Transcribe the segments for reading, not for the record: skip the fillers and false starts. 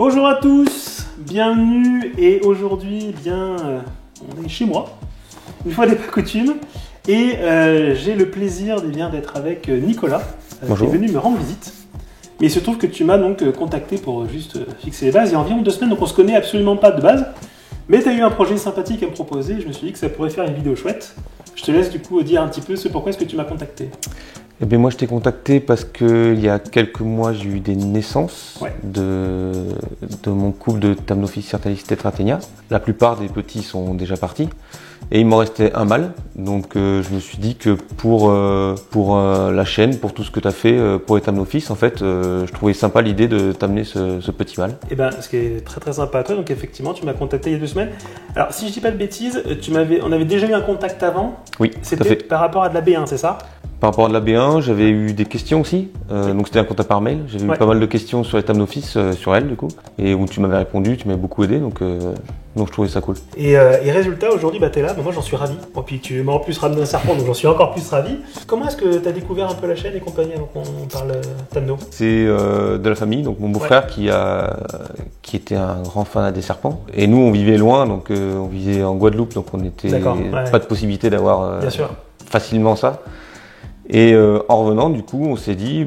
Bonjour à tous, bienvenue et aujourd'hui on est chez moi, une fois n'est pas coutume, et j'ai le plaisir d'être avec Nicolas qui est venu me rendre visite. Et il se trouve que tu m'as donc contacté pour juste fixer les bases il y a environ 2 semaines, donc on se connaît absolument pas de base, mais tu as eu un projet sympathique à me proposer et je me suis dit que ça pourrait faire une vidéo chouette. Je te laisse du coup dire un petit peu pourquoi est-ce que tu m'as contacté. Eh bien, moi, je t'ai contacté parce qu'il y a quelques mois, j'ai eu des naissances de mon couple de Thamnophis sirtalis tetraténia. La plupart des petits sont déjà partis et il m'en restait un mâle. Donc, je me suis dit que pour la chaîne, pour tout ce que tu as fait pour les Thamnophis, en fait, je trouvais sympa l'idée de t'amener ce petit mâle. Eh bien, ce qui est très très sympa à toi, donc effectivement, tu m'as contacté il y a 2 semaines. Alors, si je dis pas de bêtises, on avait déjà eu un contact avant. Oui, tout à fait. C'était par rapport à de la B1, c'est ça? Par rapport à de la B1, j'avais eu des questions aussi, donc c'était un contact par mail. J'avais eu pas mal de questions sur les Thamnophis, sur elle du coup, et où tu m'avais répondu, tu m'avais beaucoup aidé, donc je trouvais ça cool. Et résultat, aujourd'hui, t'es là, moi j'en suis ravi. Et puis tu m'as en plus ramené un serpent, donc j'en suis encore plus ravi. Comment est-ce que tu as découvert un peu la chaîne et compagnie avant qu'on parle Thamno? C'est de la famille, donc mon beau-frère qui était un grand fan des serpents. Et nous, on vivait loin, donc on vivait en Guadeloupe, donc on n'était pas de possibilité d'avoir facilement ça. Et en revenant, du coup, on s'est dit,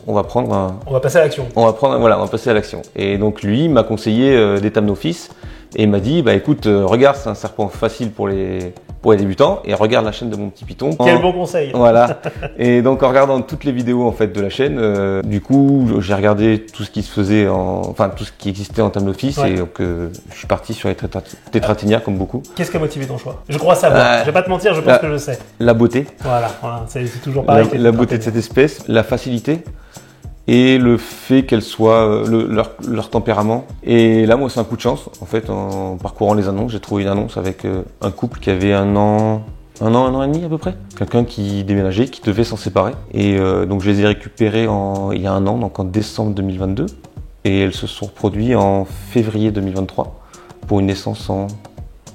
on va passer à l'action. On va passer à l'action. Et donc lui m'a conseillé des Thamnophis et il m'a dit, écoute, regarde, c'est un serpent facile pour les débutants et regarde la chaîne de mon petit python. Quel bon conseil. Voilà. Et donc en regardant toutes les vidéos en fait de la chaîne, du coup, j'ai regardé tout ce qui se faisait tout ce qui existait en Thamnophis et donc je suis parti sur les tétraténia comme beaucoup. Qu'est-ce qui a motivé ton choix? Je crois savoir. Je vais pas te mentir, je pense que je sais. La beauté. Voilà, c'est toujours pareil. La beauté de cette espèce, la facilité. Et le fait qu'elles soient leur tempérament. Et là, moi, c'est un coup de chance. En fait, en parcourant les annonces, j'ai trouvé une annonce avec un couple qui avait un an et demi à peu près. Quelqu'un qui déménageait, qui devait s'en séparer. Et donc, je les ai récupérés il y a un an, donc en décembre 2022. Et elles se sont reproduites en février 2023 pour une naissance en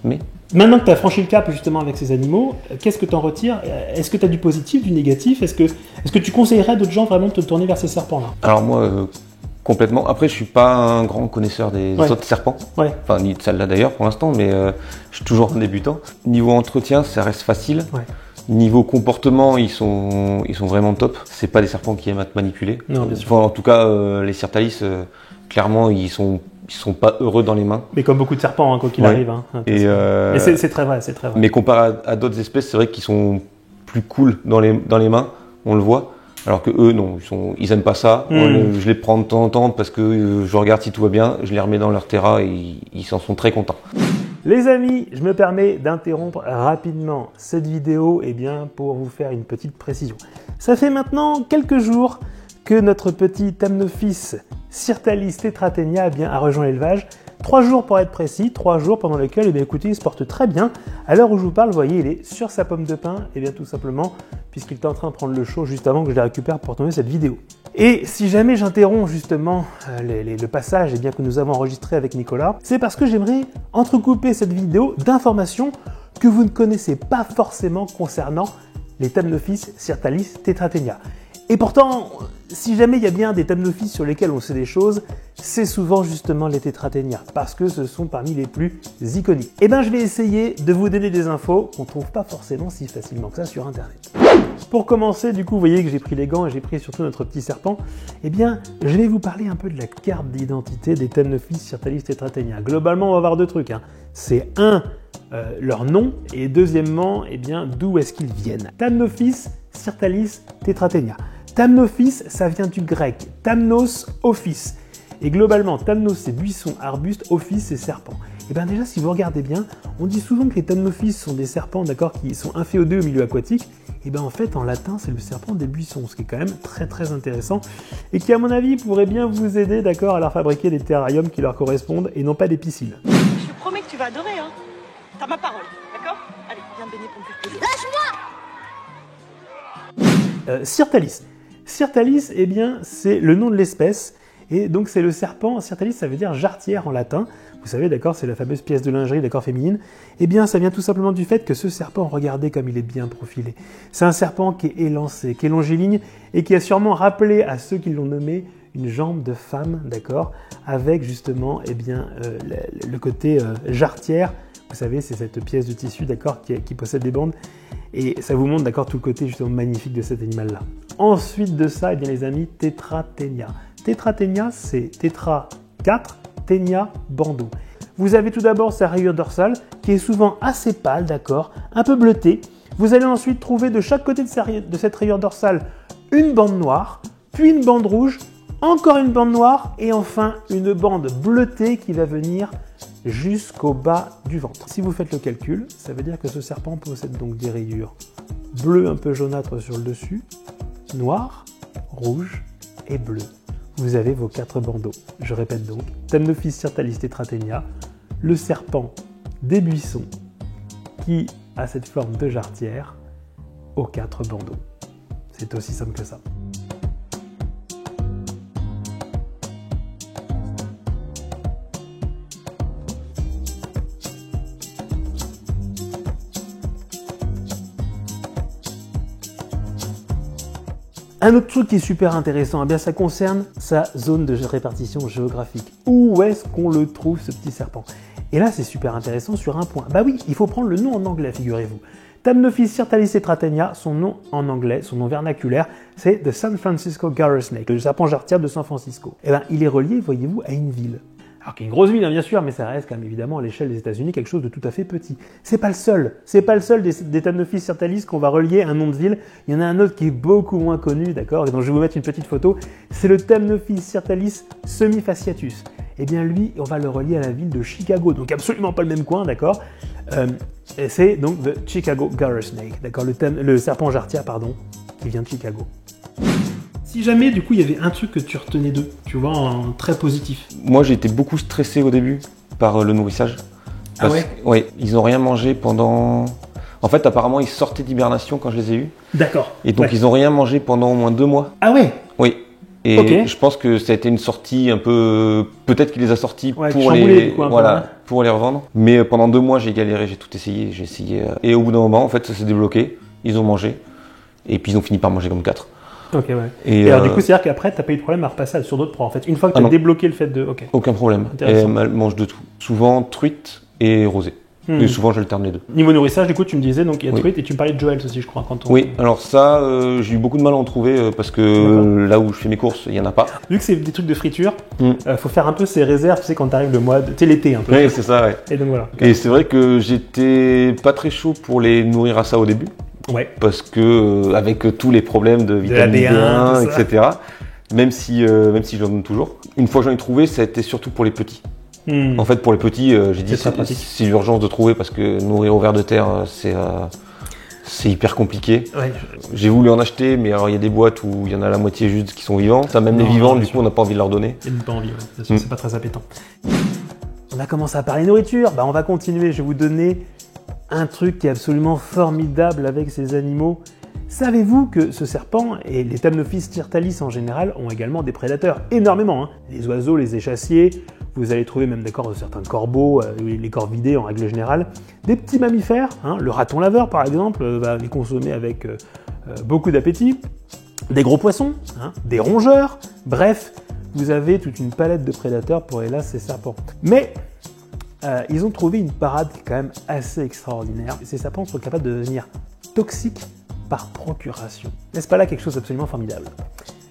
mai. Maintenant que tu as franchi le cap justement avec ces animaux, qu'est-ce que tu en retires? Est-ce que tu as du positif, du négatif? Est-ce que tu conseillerais à d'autres gens vraiment de te tourner vers ces serpents-là? Alors moi, complètement. Après, je suis pas un grand connaisseur des autres serpents. Enfin, ni de celle-là d'ailleurs pour l'instant, mais je suis toujours un débutant. Niveau entretien, ça reste facile. Niveau comportement, ils sont vraiment top. C'est pas des serpents qui aiment être manipulés. Non, bien sûr. Enfin, en tout cas, les sirtalis, clairement, ils sont pas heureux dans les mains. Mais comme beaucoup de serpents, quoi qu'il arrive. Mais c'est très vrai, c'est très vrai. Mais comparé à d'autres espèces, c'est vrai qu'ils sont plus cool dans les mains, on le voit. Alors que eux, non, ils aiment pas ça. Je les prends de temps en temps parce que je regarde si tout va bien, je les remets dans leur terra et ils s'en sont très contents. Les amis, je me permets d'interrompre rapidement cette vidéo pour vous faire une petite précision. Ça fait maintenant quelques jours que notre petit Thamnophis sirtalis tetraténia a rejoint l'élevage. 3 jours pour être précis, 3 jours pendant lesquels écoutez, il se porte très bien. À l'heure où je vous parle, vous voyez, il est sur sa pomme de pin, tout simplement, puisqu'il est en train de prendre le chaud juste avant que je les récupère pour tourner cette vidéo. Et si jamais j'interromps justement le passage que nous avons enregistré avec Nicolas, c'est parce que j'aimerais entrecouper cette vidéo d'informations que vous ne connaissez pas forcément concernant les Thamnophis sirtalis tetraténia. Et pourtant, si jamais il y a bien des Thamnophis sur lesquels on sait des choses, c'est souvent justement les tétraténia, parce que ce sont parmi les plus iconiques. Je vais essayer de vous donner des infos qu'on ne trouve pas forcément si facilement que ça sur Internet. Pour commencer, du coup, vous voyez que j'ai pris les gants et j'ai pris surtout notre petit serpent. Je vais vous parler un peu de la carte d'identité des Thamnophis sirtalis tetraténia. Globalement, on va voir 2 trucs. C'est leur nom et deuxièmement, d'où est-ce qu'ils viennent. Thamnophis sirtalis tetraténia. Thamnophis, ça vient du grec thamnos, office. Et globalement, thamnos c'est buisson, arbuste, office c'est serpent. Déjà, si vous regardez bien, on dit souvent que les Thamnophis sont des serpents qui sont inféodés au milieu aquatique. En fait, en latin, c'est le serpent des buissons, ce qui est quand même très très intéressant et qui, à mon avis, pourrait bien vous aider à leur fabriquer des terrariums qui leur correspondent et non pas des piscines. Je te promets que tu vas adorer, hein. T'as ma parole, d'accord? Allez, viens me baigner pour me faire plaisir. Lâche-moi! Sirtalis. Sirtalis, c'est le nom de l'espèce. Et donc c'est le serpent, sirtalis ça veut dire jarretière en latin. Vous savez, d'accord, c'est la fameuse pièce de lingerie, d'accord, féminine. Ça vient tout simplement du fait que ce serpent, regardez comme il est bien profilé. C'est un serpent qui est élancé, qui est longiligne et qui a sûrement rappelé à ceux qui l'ont nommé une jambe de femme, d'accord, avec justement eh bien, le côté jarretière. Vous savez, c'est cette pièce de tissu, d'accord, qui possède des bandes. Et ça vous montre, d'accord, tout le côté justement magnifique de cet animal-là. Ensuite de ça, eh bien, les amis, Tetra Ténia. Tetra Ténia, c'est Tetra 4, Ténia bandeau. Vous avez tout d'abord sa rayure dorsale, qui est souvent assez pâle, d'accord, un peu bleutée. Vous allez ensuite trouver de chaque côté de cette rayure dorsale une bande noire, puis une bande rouge, encore une bande noire, et enfin une bande bleutée qui va venir jusqu'au bas du ventre. Si vous faites le calcul, ça veut dire que ce serpent possède donc des rayures bleues un peu jaunâtres sur le dessus, noir, rouge et bleu. Vous avez vos 4 bandeaux. Je répète donc, Thamnophis sirtalis Tetra Ténia, le serpent des buissons qui a cette forme de jarretière aux 4 bandeaux. C'est aussi simple que ça. Un autre truc qui est super intéressant, eh bien, ça concerne sa zone de répartition géographique. Où est-ce qu'on le trouve, ce petit serpent? Et là, c'est super intéressant sur un point. Bah oui, il faut prendre le nom en anglais, figurez-vous. Thamnophis sirtalis Tetra Ténia, son nom en anglais, son nom vernaculaire, c'est The San Francisco Garter Snake, le serpent jarretière de San Francisco. Eh bien, il est relié, voyez-vous, à une ville. Alors qu'il y a une grosse ville, hein, bien sûr, mais ça reste quand même évidemment à l'échelle des États-Unis quelque chose de tout à fait petit. C'est pas le seul des Thamnophis sirtalis qu'on va relier à un nom de ville. Il y en a un autre qui est beaucoup moins connu, d'accord, et dont je vais vous mettre une petite photo. C'est le Thamnophis sirtalis semifasciatus. Eh bien lui, on va le relier à la ville de Chicago, donc absolument pas le même coin, d'accord. C'est donc the Chicago Garter Snake, d'accord, le serpent jarretière, pardon, qui vient de Chicago. Si jamais, du coup, il y avait un truc que tu retenais d'eux, tu vois, en très positif. Moi, j'ai été beaucoup stressé au début par le nourrissage. Ah ouais? Oui, ils n'ont rien mangé pendant... En fait, apparemment, ils sortaient d'hibernation quand je les ai eus. D'accord. Et donc, ils n'ont rien mangé pendant au moins 2 mois. Ah ouais? Oui. Et je pense que ça a été une sortie un peu... Peut-être qu'il les a sortis pour pour les revendre. Mais pendant 2 mois, j'ai galéré, j'ai tout essayé, Et au bout d'un moment, en fait, ça s'est débloqué. Ils ont mangé. Et puis, ils ont fini par manger comme 4. Ok, ouais. Et alors, du coup, c'est-à-dire qu'après, t'as pas eu de problème à repasser sur d'autres proies, en fait. Une fois que tu as débloqué le fait de... Ok. Aucun problème. Et elle mange de tout. Souvent, truite et rosée. Et souvent, j'alterne les deux. Niveau nourrissage, du coup, tu me disais, donc il y a truite, et tu me parlais de Joel's aussi, je crois. Oui, alors ça, j'ai eu beaucoup de mal à en trouver parce que là où je fais mes courses, il n'y en a pas. Vu que c'est des trucs de friture, faut faire un peu ses réserves, tu sais, quand t'arrives le mois, tu sais, l'été un peu. Oui, c'est ça, ouais. Et donc voilà. Et c'est vrai que j'étais pas très chaud pour les nourrir à ça au début. Ouais. Parce que avec tous les problèmes de vitamine B1, etc. Même si j'en donne toujours. Une fois que j'en ai trouvé, ça a été surtout pour les petits. En fait, pour les petits, j'ai dit c'est l'urgence de trouver parce que nourrir au ver de terre, c'est hyper compliqué. Ouais. J'ai voulu en acheter, mais alors il y a des boîtes où il y en a la moitié juste qui sont vivants. Ça, même les vivants, du coup, on n'a pas envie de leur donner. Ils n'ont pas envie, ouais. C'est pas très appétant. On a commencé à parler nourriture, bah on va continuer. Je vais vous donner un truc qui est absolument formidable avec ces animaux. Savez-vous que ce serpent et les Thamnophis sirtalis en général ont également des prédateurs? Énormément, hein. Les oiseaux, les échassiers, vous allez trouver même d'accord certains corbeaux, les corvidés en règle générale. Des petits mammifères, hein, le raton laveur par exemple, va les consommer avec beaucoup d'appétit. Des gros poissons, hein, des rongeurs, bref, vous avez toute une palette de prédateurs pour hélas ces serpents. Mais ils ont trouvé une parade qui est quand même assez extraordinaire. Ces serpents sont capables de devenir toxiques par procuration. N'est-ce pas là quelque chose d'absolument formidable?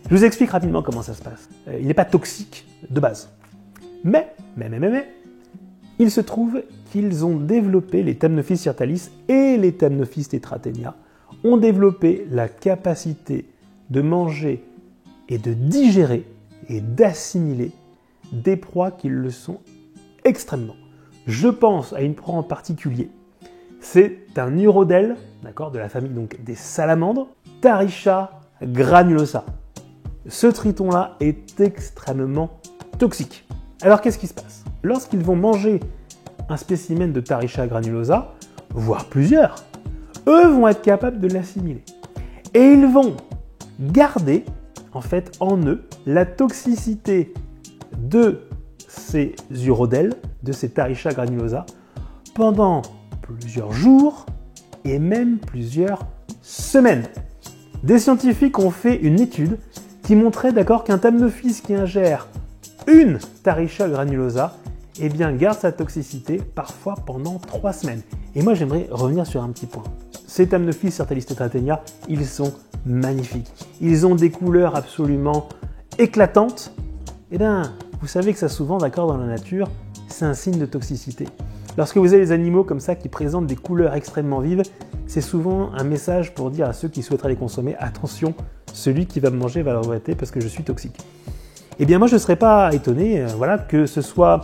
Je vous explique rapidement comment ça se passe. Il n'est pas toxique de base. Mais, il se trouve qu'ils ont développé, les Thamnophis sirtalis et les Thamnophis Tetra Ténia, ont développé la capacité de manger et de digérer et d'assimiler des proies qui le sont extrêmement. Je pense à une proie en particulier. C'est un urodèle, d'accord, de la famille donc des salamandres, Taricha granulosa. Ce triton-là est extrêmement toxique. Alors qu'est-ce qui se passe? Lorsqu'ils vont manger un spécimen de Taricha granulosa, voire plusieurs, eux vont être capables de l'assimiler. Et ils vont garder, en fait, en eux, la toxicité de ces urodèles, de ces Taricha granulosa, pendant plusieurs jours et même plusieurs semaines. Des scientifiques ont fait une étude qui montrait d'accord qu'un Thamnophis qui ingère une Taricha granulosa, eh bien, garde sa toxicité parfois pendant 3 semaines. Et moi, j'aimerais revenir sur un petit point. Ces Thamnophis Sirtalis tetratenia, ils sont magnifiques. Ils ont des couleurs absolument éclatantes. Eh bien, vous savez que ça souvent, d'accord, dans la nature, c'est un signe de toxicité. Lorsque vous avez des animaux comme ça qui présentent des couleurs extrêmement vives, c'est souvent un message pour dire à ceux qui souhaiteraient les consommer, attention, celui qui va me manger va le regretter parce que je suis toxique. Eh bien moi je ne serais pas étonné voilà, que ce soit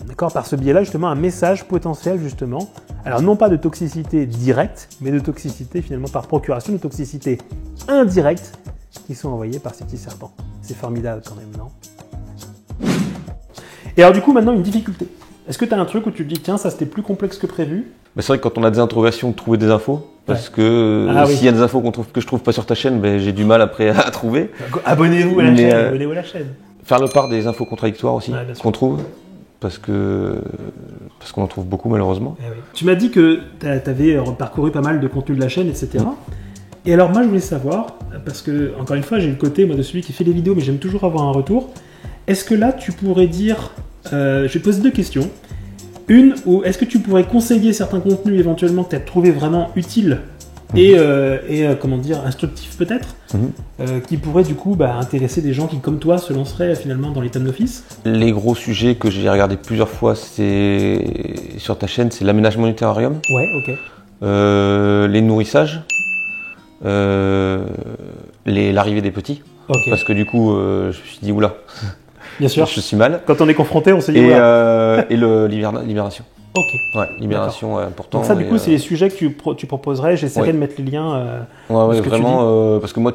d'accord, par ce biais-là justement un message potentiel justement, alors non pas de toxicité directe, mais de toxicité finalement par procuration, de toxicité indirecte qui sont envoyées par ces petits serpents. C'est formidable quand même, non? Et alors du coup maintenant une difficulté. Est-ce que tu as un truc où tu te dis tiens ça c'était plus complexe que prévu? C'est vrai que quand on a des interrogations, trouver des infos, parce que s'il y a des infos que je trouve pas sur ta chaîne, ben, j'ai du mal après à trouver. Abonnez-vous à la chaîne, abonnez-vous à la chaîne. Faire le part des infos contradictoires aussi, qu'on trouve, parce qu'on en trouve beaucoup malheureusement. Oui. Tu m'as dit que tu avais parcouru pas mal de contenu de la chaîne, etc. Et alors moi je voulais savoir, parce que encore une fois j'ai le côté moi, de celui qui fait les vidéos, mais j'aime toujours avoir un retour. Est-ce que là tu pourrais dire, je vais poser 2 questions. Une, ou est-ce que tu pourrais conseiller certains contenus éventuellement que tu as trouvé vraiment utiles et comment dire, instructifs peut-être, qui pourraient du coup intéresser des gens qui comme toi se lanceraient finalement dans les Thamnophis? Les gros sujets que j'ai regardé plusieurs fois sur ta chaîne, c'est l'aménagement du terrarium. Ouais, ok. Les nourrissages, l'arrivée des petits. Okay. Parce que du coup, je me suis dit oula. Bien sûr. Je suis mal. Quand on est confronté, on se dit et l'hibération. Ok. Ouais, libération important. Donc ça, du coup, c'est les sujets que tu proposerais. J'essaierai de mettre les liens. Ouais, vraiment, parce que moi,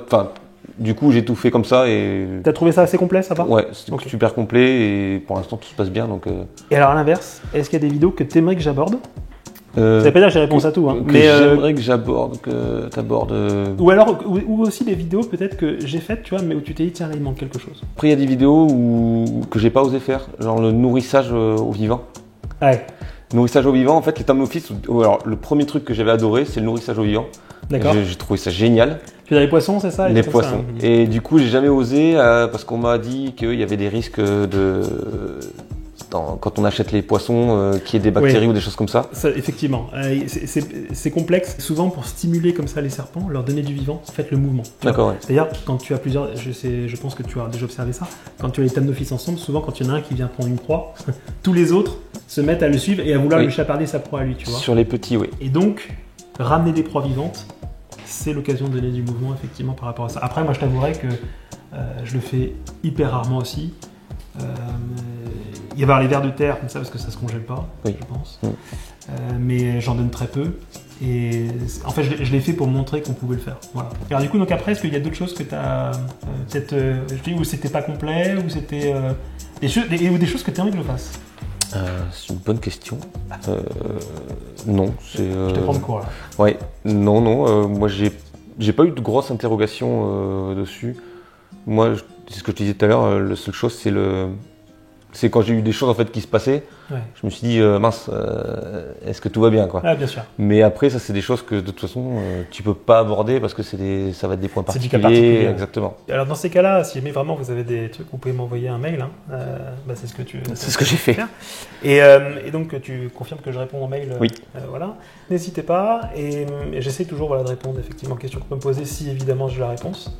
du coup, j'ai tout fait comme ça et. T'as trouvé ça assez complet, ça va? Ouais, c'est super complet et pour l'instant tout se passe bien. Donc. Et alors à l'inverse, est-ce qu'il y a des vidéos que tu aimerais que j'aborde? Ça veut pas dire que j'ai réponse à tout, hein. Mais j'aimerais que j'aborde, que tu abordes. Ou alors, ou aussi des vidéos peut-être que j'ai faites, tu vois, mais où tu t'es dit tiens là il manque quelque chose. Après il y a des vidéos que j'ai pas osé faire, genre le nourrissage au vivant. Ouais. Nourrissage au vivant, en fait les Thamnophis. Alors le premier truc que j'avais adoré, c'est le nourrissage au vivant. D'accord. J'ai trouvé ça génial. Tu as les poissons, c'est ça? Les poissons. Ça. Et du coup j'ai jamais osé parce qu'on m'a dit qu'il y avait des risques quand on achète les poissons, qu'il y ait des bactéries ou des choses comme ça. Effectivement, c'est complexe. Souvent, pour stimuler comme ça les serpents, leur donner du vivant, faites le mouvement. D'accord. Ouais. D'ailleurs, quand tu as plusieurs, je pense que tu as déjà observé ça, quand tu as les Thamnophis ensemble, souvent quand il y en a un qui vient prendre une proie, tous les autres se mettent à le suivre et à vouloir lui chaparder sa proie à lui, tu vois. Sur les petits, oui. Et donc, ramener des proies vivantes, c'est l'occasion de donner du mouvement, effectivement, par rapport à ça. Après, moi, je t'avouerais que je le fais hyper rarement aussi. Il y avoir les vers de terre comme ça parce que ça se congèle pas, je pense. Mais j'en donne très peu. Et en fait, je l'ai fait pour montrer qu'on pouvait le faire. Voilà. Alors du coup, donc après, est-ce qu'il y a d'autres choses que tu as peut-être, où c'était pas complet, ou c'était des choses que tu aimerais que je fasse? C'est une bonne question. Non, c'est. Je te prends de cours là. Ouais, non. Moi, j'ai pas eu de grosses interrogations dessus. Moi, c'est ce que je te disais tout à l'heure. La seule chose, c'est quand j'ai eu des choses en fait qui se passaient. Ouais. Je me suis dit mince, est-ce que tout va bien quoi. Ah, bien sûr. Mais après, ça c'est des choses que de toute façon tu peux pas aborder parce que ça va être des points particuliers. C'est du cas particulier. Exactement. Alors dans ces cas-là, si jamais vraiment vous avez des trucs, vous pouvez m'envoyer un mail. Hein. C'est ce que c'est ce que j'ai fait. Et donc tu confirmes que je réponds au mail. Oui. Voilà. N'hésitez pas. Et j'essaie toujours de répondre effectivement aux questions qu'on peut me poser si évidemment j'ai la réponse.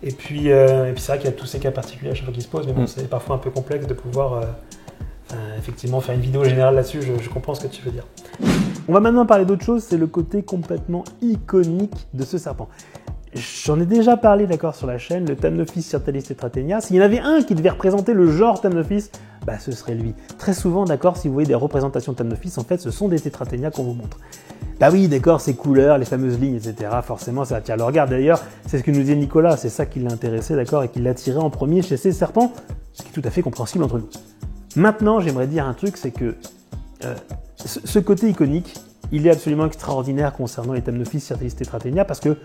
Et puis c'est vrai qu'il y a tous ces cas particuliers à chaque fois qui se posent, mais bon, c'est parfois un peu complexe de pouvoir effectivement faire une vidéo générale là-dessus, je comprends ce que tu veux dire. On va maintenant parler d'autre chose, c'est le côté complètement iconique de ce serpent. J'en ai déjà parlé d'accord sur la chaîne, le Thamnophis Sirtalis tetratenia. S'il y en avait un qui devait représenter le genre Thamnophis, ce serait lui. Très souvent, d'accord, si vous voyez des représentations de Thamnophis, en fait, ce sont des tetratenia qu'on vous montre. Bah oui, d'accord, ces couleurs, les fameuses lignes, etc. Forcément, ça attire le regard. D'ailleurs, c'est ce que nous disait Nicolas, c'est ça qui l'a intéressé, d'accord, et qui l'attirait en premier chez ces serpents, ce qui est tout à fait compréhensible entre nous. Maintenant, j'aimerais dire un truc, c'est que ce côté iconique, il est absolument extraordinaire concernant les Thamnophis Sirtalis tetratenia parce que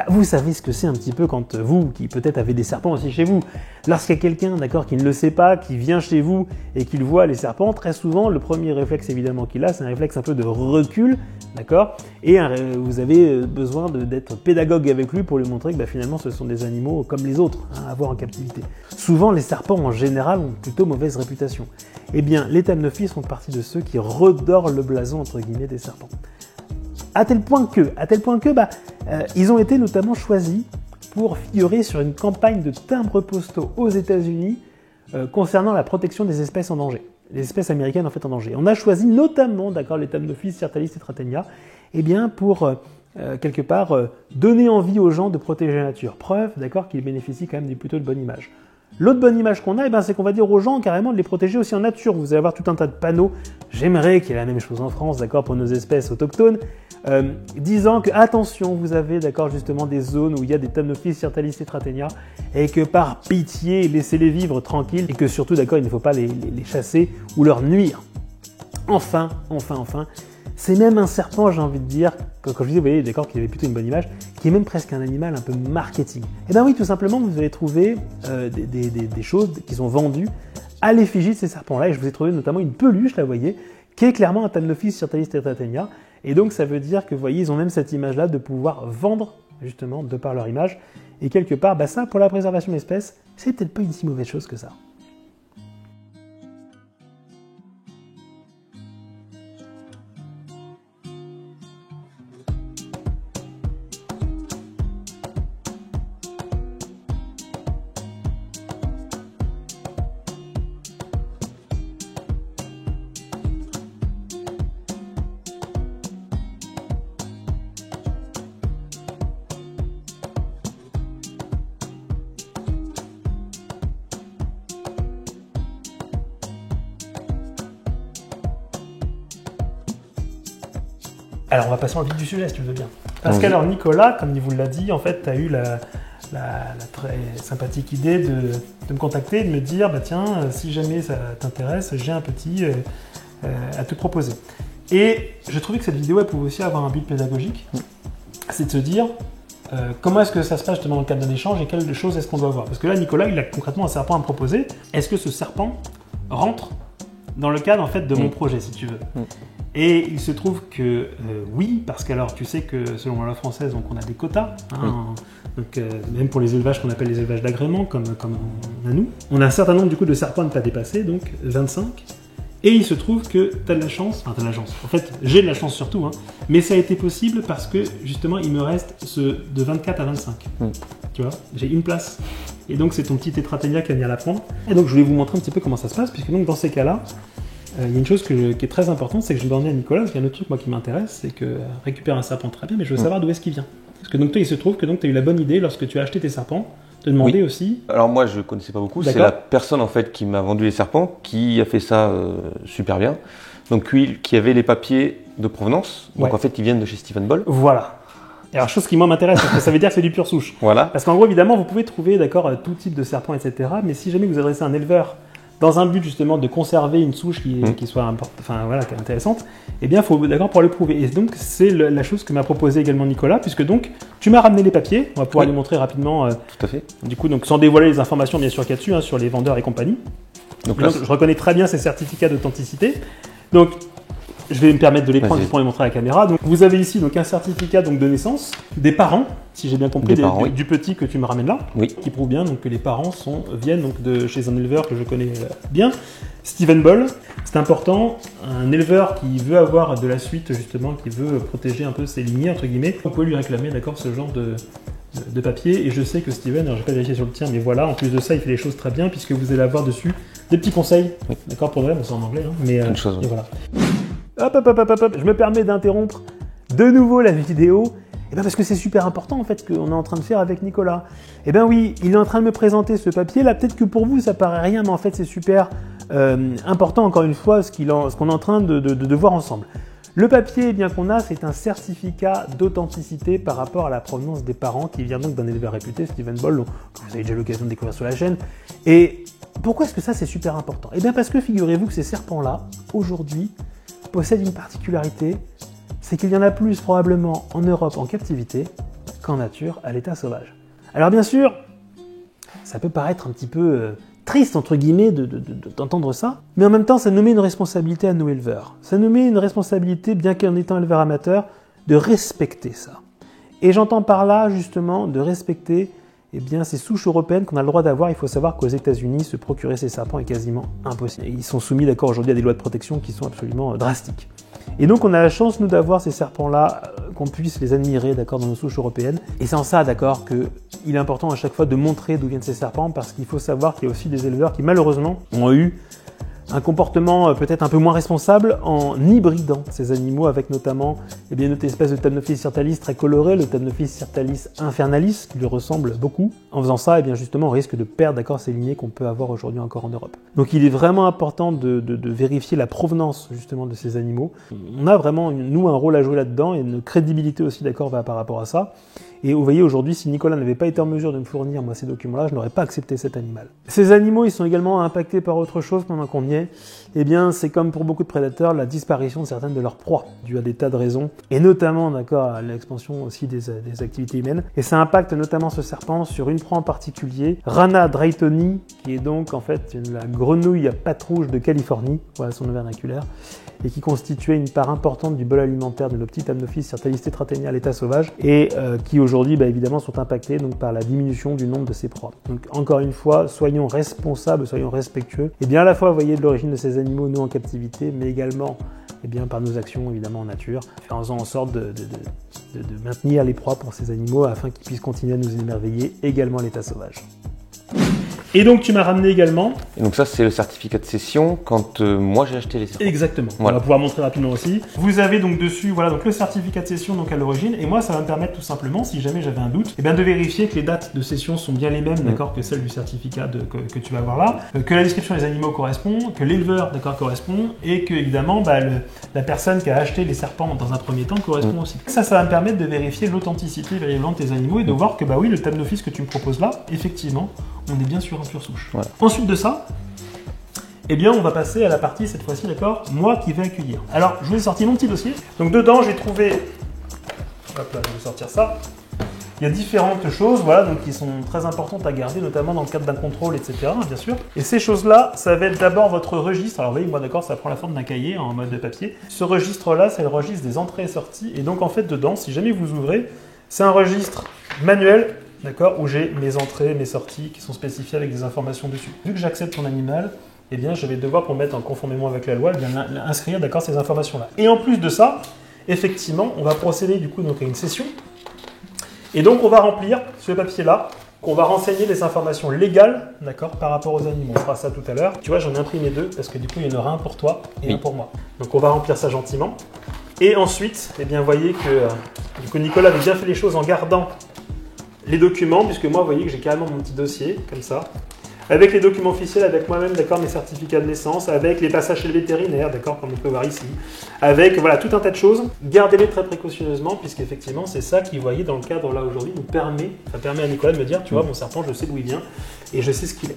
Vous savez ce que c'est un petit peu quand vous, qui peut-être avez des serpents aussi chez vous, lorsqu'il y a quelqu'un, d'accord, qui ne le sait pas, qui vient chez vous et qu'il voit les serpents, très souvent, le premier réflexe évidemment qu'il a, c'est un réflexe un peu de recul, d'accord, et vous avez besoin d'être pédagogue avec lui pour lui montrer que finalement ce sont des animaux comme les autres, à avoir en captivité. Souvent, les serpents en général ont plutôt mauvaise réputation. Eh bien, les thamnophiles font partie de ceux qui redorent le blason, entre guillemets, des serpents. À tel point que ils ont été notamment choisis pour figurer sur une campagne de timbres postaux aux États-Unis concernant la protection des espèces en danger, les espèces américaines en fait en danger. On a choisi notamment, d'accord, les thamnophiles, Sirtalis et Tratenia, pour quelque part donner envie aux gens de protéger la nature. Preuve, d'accord, qu'ils bénéficient quand même plutôt de bonne image. L'autre bonne image qu'on a, c'est qu'on va dire aux gens carrément de les protéger aussi en nature. Vous allez avoir tout un tas de panneaux. J'aimerais qu'il y ait la même chose en France, d'accord, pour nos espèces autochtones, disant que, attention, vous avez, d'accord, justement des zones où il y a des thamnophiles, Sirtalis et Tratenia, et que par pitié, laissez-les vivre tranquilles, et que surtout, d'accord, il ne faut pas les chasser ou leur nuire. Enfin, c'est même un serpent, j'ai envie de dire, quand je dis, vous voyez, d'accord, qu'il avait plutôt une bonne image, qui est même presque un animal un peu marketing. Eh bien oui, tout simplement, vous allez trouver des choses qui sont vendues à l'effigie de ces serpents-là, et je vous ai trouvé notamment une peluche, là, vous voyez, qui est clairement un Thamnophis Sirtalis et Tratenia, et donc ça veut dire que, vous voyez, ils ont même cette image-là de pouvoir vendre, justement, de par leur image, et quelque part, ça, pour la préservation de l'espèce, c'est peut-être pas une si mauvaise chose que ça. Alors on va passer en vif du sujet si tu veux bien. Parce qu'alors Nicolas, comme il vous l'a dit, en fait, tu as eu la très sympathique idée de me contacter et de me dire, tiens, si jamais ça t'intéresse, j'ai un petit à te proposer. Et je trouvais que cette vidéo, elle pouvait aussi avoir un but pédagogique, c'est de se dire, comment est-ce que ça se passe justement dans le cadre d'un échange et quelles choses est-ce qu'on doit voir. Parce que là, Nicolas, il a concrètement un serpent à me proposer. Est-ce que ce serpent rentre dans le cadre en fait de mon projet, si tu veux. Et il se trouve que oui, parce qu'alors tu sais que selon la loi française, donc on a des quotas, donc, même pour les élevages qu'on appelle les élevages d'agrément, comme on a nous. On a un certain nombre du coup de serpents à ne pas dépasser, donc 25. Et il se trouve que tu as de la chance, en fait j'ai de la chance surtout, mais ça a été possible parce que justement il me reste de 24 à 25. Tu vois, j'ai une place. Et donc c'est ton petit Tratenia qui va venir la prendre. Et donc je voulais vous montrer un petit peu comment ça se passe, puisque donc dans ces cas-là, il y a une chose qui est très importante, c'est que je vais demander à Nicolas, parce qu'il y a un autre truc moi qui m'intéresse, c'est que récupérer un serpent très bien, mais je veux savoir d'où est-ce qu'il vient. Parce que donc toi il se trouve que tu as eu la bonne idée lorsque tu as acheté tes serpents, de demander aussi. Alors moi je connaissais pas beaucoup, c'est la personne en fait qui m'a vendu les serpents qui a fait ça super bien. Donc lui qui avait les papiers de provenance, donc en fait ils viennent de chez Stephen Ball. Voilà. Et alors chose qui moi m'intéresse, parce que ça veut dire que c'est du pur souche. Voilà. Parce qu'en gros évidemment vous pouvez trouver tout type de serpents, etc. Mais si jamais vous adressez à un éleveur dans un but justement de conserver une souche qui soit intéressante, eh bien il faut pouvoir le prouver. Et donc c'est la chose que m'a proposé également Nicolas, puisque donc tu m'as ramené les papiers, on va pouvoir les montrer rapidement. Tout à fait. Du coup, donc sans dévoiler les informations bien sûr qu'il y a dessus, sur les vendeurs et compagnie. Donc là, je reconnais très bien ces certificats d'authenticité. Donc je vais me permettre de les prendre pour les montrer à la caméra. Donc vous avez ici un certificat de naissance des parents, si j'ai bien compris, du petit que tu me ramènes là, qui prouve bien que les parents viennent de chez un éleveur que je connais bien, Stephen Ball. C'est important, un éleveur qui veut avoir de la suite justement, qui veut protéger un peu ses lignées entre guillemets, on peut lui réclamer ce genre de papier. Et je sais que Steven, alors je vais pas vérifier sur le tien, mais voilà, en plus de ça, il fait les choses très bien puisque vous allez avoir dessus des petits conseils, d'accord, pour Noël, c'est en anglais, mais une chose, et voilà. Hop, je me permets d'interrompre de nouveau la vidéo, parce que c'est super important en fait qu'on est en train de faire avec Nicolas. Oui, il est en train de me présenter ce papier, là peut-être que pour vous ça paraît rien, mais en fait c'est super important encore une fois ce qu'on est en train de voir ensemble. Le papier qu'on a, c'est un certificat d'authenticité par rapport à la provenance des parents qui vient donc d'un éleveur réputé, Stephen Ball, que vous avez déjà eu l'occasion de découvrir sur la chaîne. Et pourquoi est-ce que ça c'est super important ? Parce que figurez-vous que ces serpents-là, aujourd'hui, possèdent une particularité, c'est qu'il y en a plus probablement en Europe en captivité qu'en nature à l'état sauvage. Alors bien sûr, ça peut paraître un petit peu triste, entre guillemets, d'entendre ça, mais en même temps, ça nous met une responsabilité à nous éleveurs. Ça nous met une responsabilité, bien qu'en étant éleveur amateur, de respecter ça. Et j'entends par là, justement, de respecter ces souches européennes qu'on a le droit d'avoir. Il faut savoir qu'aux États-Unis, se procurer ces serpents est quasiment impossible. Et ils sont soumis, d'accord, aujourd'hui à des lois de protection qui sont absolument drastiques. Et donc, on a la chance, nous, d'avoir ces serpents-là, qu'on puisse les admirer, d'accord, dans nos souches européennes. Et c'est en ça, d'accord, qu'il est important à chaque fois de montrer d'où viennent ces serpents, parce qu'il faut savoir qu'il y a aussi des éleveurs qui, malheureusement, ont eu un comportement peut-être un peu moins responsable en hybridant ces animaux avec notamment notre espèce de Thamnophis sirtalis très coloré, le Thamnophis sirtalis infernalis, qui lui ressemble beaucoup. En faisant ça, justement, on risque de perdre ces lignées qu'on peut avoir aujourd'hui encore en Europe. Donc il est vraiment important de vérifier la provenance justement de ces animaux. On a vraiment, nous, un rôle à jouer là-dedans et une crédibilité aussi, d'accord, par rapport à ça. Et vous voyez, aujourd'hui, si Nicolas n'avait pas été en mesure de me fournir, moi, ces documents-là, je n'aurais pas accepté cet animal. Ces animaux, ils sont également impactés par autre chose pendant qu'on y est. C'est comme pour beaucoup de prédateurs, la disparition de certaines de leurs proies, due à des tas de raisons, et notamment, d'accord, à l'expansion aussi des activités humaines. Et ça impacte notamment ce serpent sur une proie en particulier, Rana draytoni, qui est donc, en fait, la grenouille à pattes rouges de Californie, voilà son nom vernaculaire, et qui constituait une part importante du bol alimentaire de nos petits Thamnophis sirtalis tetraténia à l'état sauvage, et qui aujourd'hui, évidemment, sont impactés donc, par la diminution du nombre de ces proies. Donc, encore une fois, soyons responsables, soyons respectueux, et à la fois, vous voyez, de l'origine de ces animaux, nous, en captivité, mais également, par nos actions, évidemment, en nature, faisant en sorte de maintenir les proies pour ces animaux afin qu'ils puissent continuer à nous émerveiller, également à l'état sauvage. Et donc tu m'as ramené également. Et donc ça c'est le certificat de cession quand moi j'ai acheté les serpents. Exactement. Voilà. On va pouvoir montrer rapidement aussi. Vous avez donc dessus donc le certificat de cession donc à l'origine, et moi ça va me permettre tout simplement, si jamais j'avais un doute, de vérifier que les dates de cession sont bien les mêmes, d'accord, que celles du certificat que tu vas avoir là, que la description des animaux correspond, que l'éleveur correspond, et que évidemment la personne qui a acheté les serpents dans un premier temps correspond aussi. Ça va me permettre de vérifier l'authenticité véritablement de tes animaux et de voir que oui, le Thamnophis que tu me proposes là, effectivement, on est bien sur un pur souche. Voilà. Ensuite de ça, on va passer à la partie, cette fois-ci, d'accord, moi qui vais accueillir. Alors, je vous ai sorti mon petit dossier. Donc, dedans, j'ai trouvé... Hop là, je vais sortir ça. Il y a différentes choses, voilà, donc qui sont très importantes à garder, notamment dans le cadre d'un contrôle, etc., bien sûr. Et ces choses-là, ça va être d'abord votre registre. Alors, vous voyez, moi, d'accord, ça prend la forme d'un cahier en mode de papier. Ce registre-là, c'est le registre des entrées et sorties. Et donc, en fait, dedans, si jamais vous ouvrez, c'est un registre manuel, d'accord, où j'ai mes entrées, mes sorties qui sont spécifiées avec des informations dessus. Vu que j'accepte ton animal, je vais devoir, pour mettre en conformément avec la loi, inscrire, d'accord, ces informations-là. Et en plus de ça, effectivement, on va procéder du coup donc à une session. Et donc on va remplir ce papier-là, qu'on va renseigner des informations légales, d'accord, par rapport aux animaux. On fera ça tout à l'heure. Tu vois, j'en ai imprimé 2 parce que du coup il y en aura un pour toi et un pour moi. Donc on va remplir ça gentiment. Et ensuite, vous voyez que Nicolas avait bien fait les choses en gardant les documents, puisque moi, vous voyez que j'ai carrément mon petit dossier, comme ça, avec les documents officiels, avec moi-même, d'accord, mes certificats de naissance, avec les passages chez le vétérinaire, d'accord, comme on peut voir ici, avec, voilà, tout un tas de choses. Gardez-les très précautionneusement, puisqu'effectivement, c'est ça qui, vous voyez, dans le cadre, là, aujourd'hui, ça permet à Nicolas de me dire, tu vois, mon serpent, je sais d'où il vient, et je sais ce qu'il est.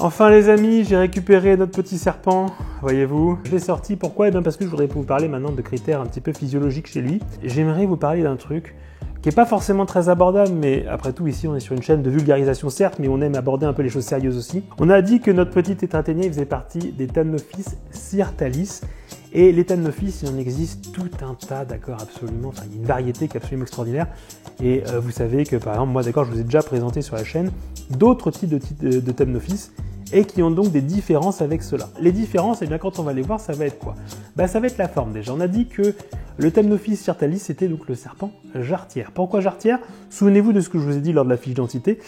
Enfin les amis, j'ai récupéré notre petit serpent, voyez-vous. Je l'ai sorti, pourquoi? Parce que je voudrais vous parler maintenant de critères un petit peu physiologiques chez lui. J'aimerais vous parler d'un truc qui n'est pas forcément très abordable, mais après tout ici on est sur une chaîne de vulgarisation certes, mais on aime aborder un peu les choses sérieuses aussi. On a dit que notre petit tétraténia faisait partie des Thamnophis sirtalis, et les Thamnophis, il en existe tout un tas, d'accord, absolument, enfin il y a une variété qui est absolument extraordinaire, et vous savez que par exemple, moi d'accord, je vous ai déjà présenté sur la chaîne d'autres types de Thamnophis, et qui ont donc des différences avec cela. Les différences, quand on va les voir, ça va être quoi? Ça va être la forme déjà. On a dit que le Thamnophis sirtalis, c'était donc le serpent jarretière. Pourquoi jarretière? Souvenez-vous de ce que je vous ai dit lors de la fiche d'identité.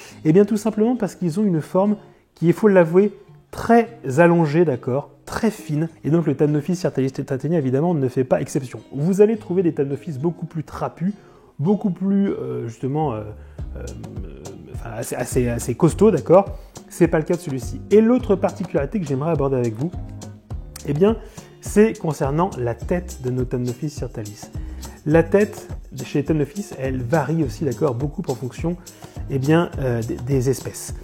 Tout simplement parce qu'ils ont une forme qui, il faut l'avouer, très allongée, d'accord, très fine. Et donc le Thamnophis sirtalis tetraténia, évidemment, ne fait pas exception. Vous allez trouver des Thamnophis beaucoup plus trapus, beaucoup plus, assez costauds, d'accord. C'est pas le cas de celui-ci. Et l'autre particularité que j'aimerais aborder avec vous, c'est concernant la tête de nos Thamnophis sirtalis. La tête chez les Thamnophis, elle varie aussi, d'accord, beaucoup en fonction des espèces.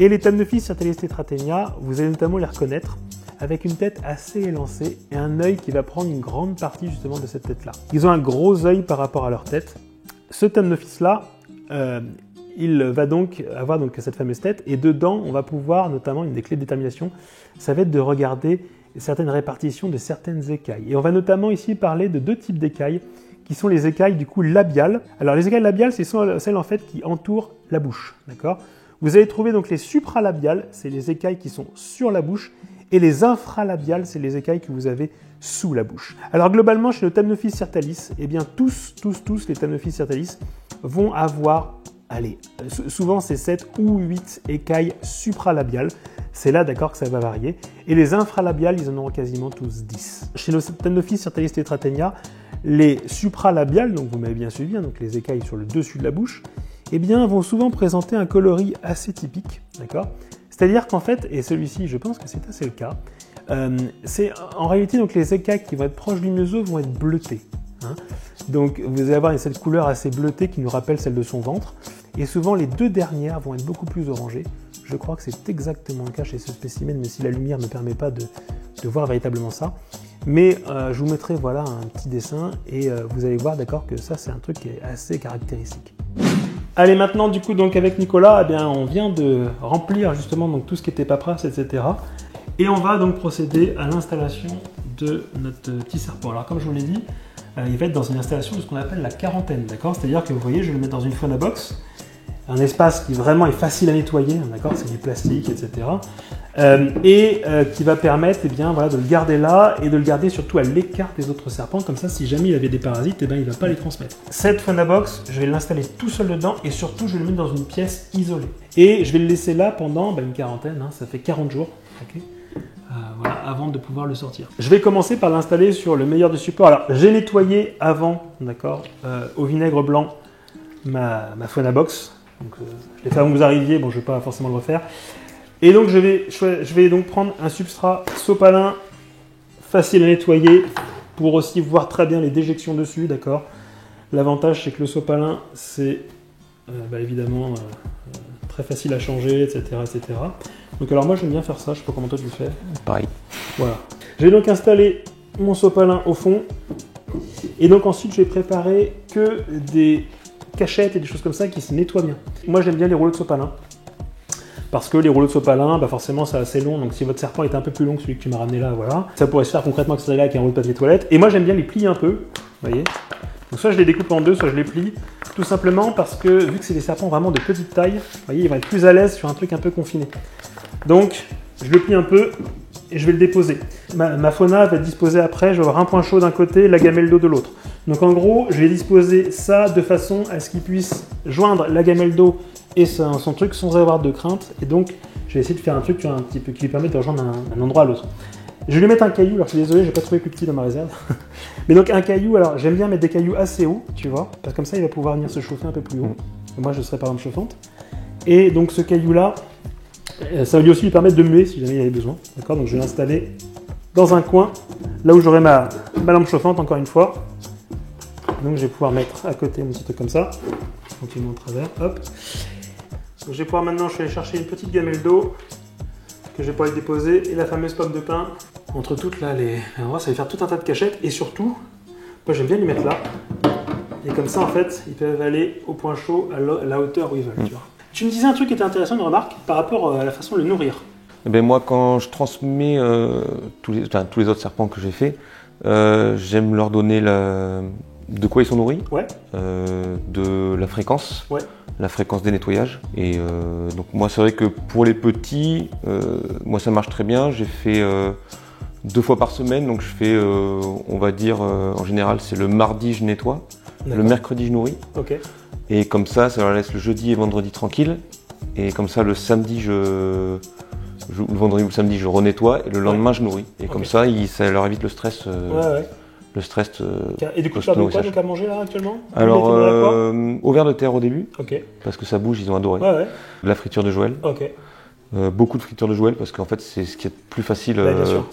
Et les Thamnophis Sirtalis tetratenia, vous allez notamment les reconnaître avec une tête assez élancée et un œil qui va prendre une grande partie justement de cette tête-là. Ils ont un gros œil par rapport à leur tête. Ce Thamnophis-là, il va donc avoir cette fameuse tête, et dedans, on va pouvoir, notamment, une des clés de détermination, ça va être de regarder certaines répartitions de certaines écailles. Et on va notamment ici parler de 2 types d'écailles, qui sont les écailles du coup labiales. Alors les écailles labiales, c'est celles en fait qui entourent la bouche, d'accord? Vous allez trouver donc les supralabiales, c'est les écailles qui sont sur la bouche, et les infralabiales, c'est les écailles que vous avez sous la bouche. Alors globalement, chez le Thamnophis sirtalis, eh bien tous les Thamnophis sirtalis vont avoir, allez, souvent c'est 7 ou 8 écailles supralabiales. C'est là, d'accord, que ça va varier. Et les infralabiales, ils en auront quasiment tous 10. Chez nos Thamnophis Sirtalis tetratenia, les supralabiales, donc vous m'avez bien suivi, hein, donc les écailles sur le dessus de la bouche, eh bien, vont souvent présenter un coloris assez typique, d'accord? C'est-à-dire qu'en fait, et celui-ci, je pense que c'est assez le cas, c'est en réalité donc les écailles qui vont être proches du museau vont être bleutées. Hein. Donc vous allez avoir cette couleur assez bleutée qui nous rappelle celle de son ventre. Et souvent les 2 dernières vont être beaucoup plus orangées. Je crois que c'est exactement le cas chez ce spécimen, mais si la lumière ne me permet pas de voir véritablement ça. Mais je vous mettrai voilà, un petit dessin et vous allez voir d'accord que ça c'est un truc qui est assez caractéristique. Allez, maintenant du coup donc avec Nicolas, eh bien, on vient de remplir justement donc, tout ce qui était paperasse, etc. Et on va donc procéder à l'installation de notre petit serpent. Alors comme je vous l'ai dit, il va être dans une installation de ce qu'on appelle la quarantaine, d'accord? C'est-à-dire que vous voyez, je vais le mettre dans une fauna box, un espace qui vraiment est facile à nettoyer, d'accord? C'est du plastique, etc. Qui va permettre eh bien, voilà, de le garder là et de le garder surtout à l'écart des autres serpents, comme ça si jamais il avait des parasites, eh bien, il ne va pas les transmettre. Cette fauna box, je vais l'installer tout seul dedans et surtout je vais le mettre dans une pièce isolée. Et je vais le laisser là pendant une quarantaine, hein, ça fait 40 jours. Okay, voilà, avant de pouvoir le sortir. Je vais commencer par l'installer sur le meilleur des supports. Alors, j'ai nettoyé avant, d'accord, au vinaigre blanc, ma fauna box. Donc, je l'ai fait avant que vous arriviez, bon, je ne vais pas forcément le refaire. Et donc, je vais donc prendre un substrat sopalin facile à nettoyer pour aussi voir très bien les déjections dessus, d'accord. L'avantage, c'est que le sopalin, c'est évidemment très facile à changer, etc., etc. Donc alors moi j'aime bien faire ça, je sais pas comment toi tu le fais. Pareil. Voilà. Je vais donc installer mon sopalin au fond. Et donc ensuite je vais préparer que des cachettes et des choses comme ça qui se nettoient bien. Moi j'aime bien les rouleaux de sopalin. Parce que les rouleaux de sopalin, forcément c'est assez long, donc si votre serpent est un peu plus long que celui que tu m'as ramené là, voilà. Ça pourrait se faire concrètement que ça là avec un rouleau de papier toilette. Et moi j'aime bien les plier un peu, vous voyez. Donc soit je les découpe en 2, soit je les plie, tout simplement parce que vu que c'est des serpents vraiment de petite taille, vous voyez, ils vont être plus à l'aise sur un truc un peu confiné. Donc je le plie un peu et je vais le déposer. Ma fauna va être disposée après, je vais avoir un point chaud d'un côté, la gamelle d'eau de l'autre. Donc en gros, je vais disposer ça de façon à ce qu'il puisse joindre la gamelle d'eau et son truc sans avoir de crainte. Et donc je vais essayer de faire un truc tu vois, un petit peu, qui lui permet de rejoindre un endroit à l'autre. Je vais lui mettre un caillou, alors je suis désolé, je n'ai pas trouvé plus petit dans ma réserve. Mais donc un caillou, alors j'aime bien mettre des cailloux assez hauts, tu vois, parce que comme ça il va pouvoir venir se chauffer un peu plus haut. Et moi je serai par exemple chauffante. Et donc ce caillou-là, ça va lui aussi lui permettre de muer si jamais il avait besoin. D'accord, donc je vais l'installer dans un coin, là où j'aurai ma lampe chauffante encore une fois. Donc je vais pouvoir mettre à côté mon petit truc comme ça. Je continue en travers, hop. Donc je vais pouvoir maintenant, je vais aller chercher une petite gamelle d'eau que je vais pouvoir le déposer et la fameuse pomme de pin. Entre toutes là, ça va faire tout un tas de cachettes et surtout, moi j'aime bien les mettre là. Et comme ça en fait, ils peuvent aller au point chaud à la hauteur où ils veulent. Tu vois. Tu me disais un truc qui était intéressant, une remarque, par rapport à la façon de le nourrir. Eh bien, moi quand je transmets tous les autres serpents que j'ai fait, j'aime leur donner de quoi ils sont nourris, ouais. De la fréquence. Ouais. La fréquence des nettoyages. Et donc moi c'est vrai que pour les petits, moi ça marche très bien. J'ai fait 2 fois par semaine, donc je fais, on va dire, en général c'est le mardi je nettoie, le mercredi je nourris. Okay. Et comme ça leur laisse le jeudi et vendredi tranquille. Et comme ça le samedi le vendredi ou le samedi je renettoie et le lendemain je nourris. Et comme ça leur évite le stress. Ouais. Le stress. Et du coup, tu as quoi donc à manger là actuellement? Alors, au ver de terre au début, okay. Parce que ça bouge, ils ont adoré. Ouais. De la friture de Joël. Okay. Beaucoup de friture de jouets parce qu'en fait c'est ce qui est le plus facile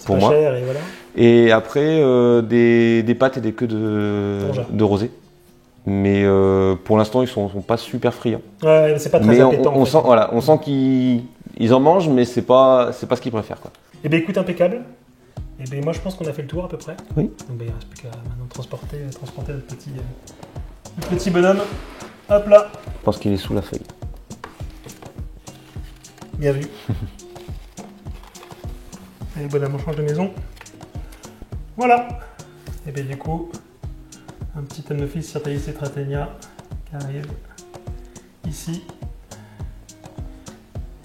pour pas moi. Cher et, voilà. Et après des pâtes et des queues de rosé. Mais pour l'instant ils sont pas super friands. Ouais, c'est pas très mais appétant. On sent qu'ils en mangent, mais c'est pas ce qu'ils préfèrent, quoi. Eh bien écoute, impeccable. Et bien moi je pense qu'on a fait le tour à peu près. Oui. Donc il ne reste plus qu'à maintenant transporter notre petit bonhomme. Hop là. Je pense qu'il est sous la feuille. Bien vu. Allez, bonhomme, on change de maison. Voilà. Et bien du coup, un petit Tamnofis Sirtalis Tratenia qui arrive ici.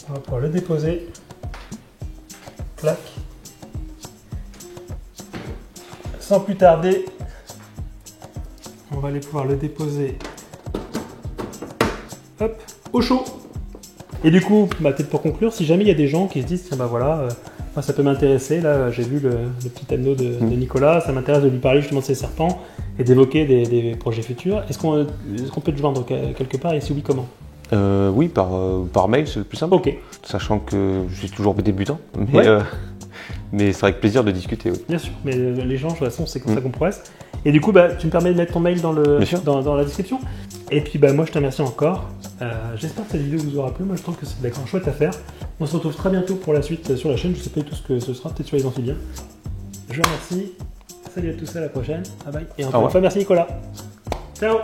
On va pouvoir le déposer. Clac. Sans plus tarder, on va aller pouvoir le déposer hop, au chaud. Et du coup, peut-être pour conclure, si jamais il y a des gens qui se disent tiens bah voilà, moi, ça peut m'intéresser, là j'ai vu le petit anneau de Nicolas, ça m'intéresse de lui parler justement de ces serpents et d'évoquer des projets futurs. Est-ce qu'on peut te joindre quelque part et si oui, comment? Oui, par mail, c'est le plus simple. Ok. Sachant que je suis toujours débutant, mais, ouais. Mais c'est avec plaisir de discuter. Oui. Bien sûr, mais l'échange, de toute façon, c'est comme ça qu'on progresse. Et du coup, tu me permets de mettre ton mail dans la description. Et puis, moi, je te remercie encore. J'espère que cette vidéo vous aura plu. Moi, je trouve que c'est d'accord, chouette à faire. On se retrouve très bientôt pour la suite sur la chaîne. Je ne sais pas du tout ce que ce sera, peut-être sur les amphibiens. Je vous remercie. Salut à tous, à la prochaine. Bye bye. Et encore une fois, merci Nicolas. Ciao.